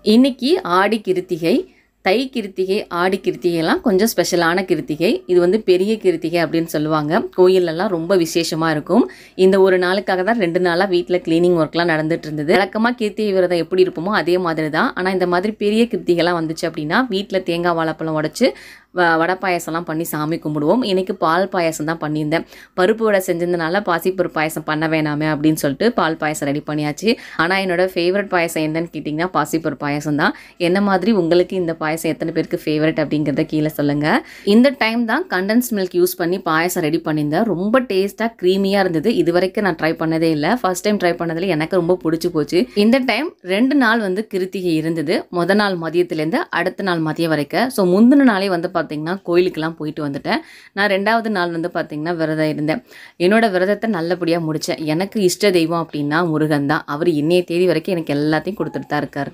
இன்னைக்கு ஆடி கிருத்திகை, தை கிருத்திகை, ஆடி கிருத்திகைலாம் கொஞ்சம் ஸ்பெஷலான கிருத்திகை. இது வந்து பெரிய கிருத்திகை அப்படின்னு சொல்லுவாங்க. கோயிலெல்லாம் ரொம்ப விசேஷமாக இருக்கும். இந்த ஒரு நாளுக்காக தான் 2 நாளாக வீட்டில் க்ளீனிங் ஒர்க்லாம் நடந்துட்டு இருந்தது. வழக்கமாக கிருத்திகை விரதம் எப்படி இருப்போமோ அதே மாதிரி தான். ஆனால் இந்த மாதிரி பெரிய கிருத்திகைலாம் வந்துச்சு அப்படின்னா வீட்டில் தேங்காய் வாழைப்பழம் உடைச்சு வடை பாயசம்லாம் பண்ணி சாமி கும்பிடுவோம். இன்றைக்கி பால் பாயசம் தான் பண்ணியிருந்தேன். பருப்பு வடை செஞ்சதுனால பாசிப்பருப்பு பாயசம் பண்ண வேணாமே அப்படின்னு சொல்லிட்டு பால் பாயசம் ரெடி பண்ணியாச்சு. ஆனால் என்னோட ஃபேவரட் பாயசம் என்னன்னு கேட்டிங்கன்னா பாசிப்பருப்பு பாயசம் தான். என்ன மாதிரி உங்களுக்கு இந்த பாயசம் எத்தனை பேருக்கு ஃபேவரட் அப்படிங்கிறத கீழே சொல்லுங்கள். இந்த டைம் தான் கண்டென்ஸ் மில்க் யூஸ் பண்ணி பாயசம் ரெடி பண்ணியிருந்தேன். ரொம்ப டேஸ்ட்டாக க்ரீமியாக இருந்தது. இது வரைக்கும் நான் ட்ரை பண்ணதே இல்லை. ஃபர்ஸ்ட் டைம் ட்ரை பண்ணதில் எனக்கு ரொம்ப பிடிச்சி போச்சு. இந்த டைம் 2 நாள் வந்து கிருத்திகை இருந்தது. முதல் நாள் மதியத்துலேருந்து அடுத்த நாள் மதியம் வரைக்கும். ஸோ முந்தின நாளே வந்து பார்த்தீங்கன்னா கோயிலுக்கெல்லாம் போயிட்டு வந்துட்டேன். நான் 2வது நாள் வந்து பார்த்தீங்கன்னா விரதம் இருந்தேன். என்னோட விரதத்தை நல்லபடியாக முடித்தேன். எனக்கு இஷ்ட தெய்வம் அப்படின்னா முருகன் தான். அவர் இன்னைய தேதி வரைக்கும் எனக்கு எல்லாத்தையும் கொடுத்துட்டு தான் இருக்கார்.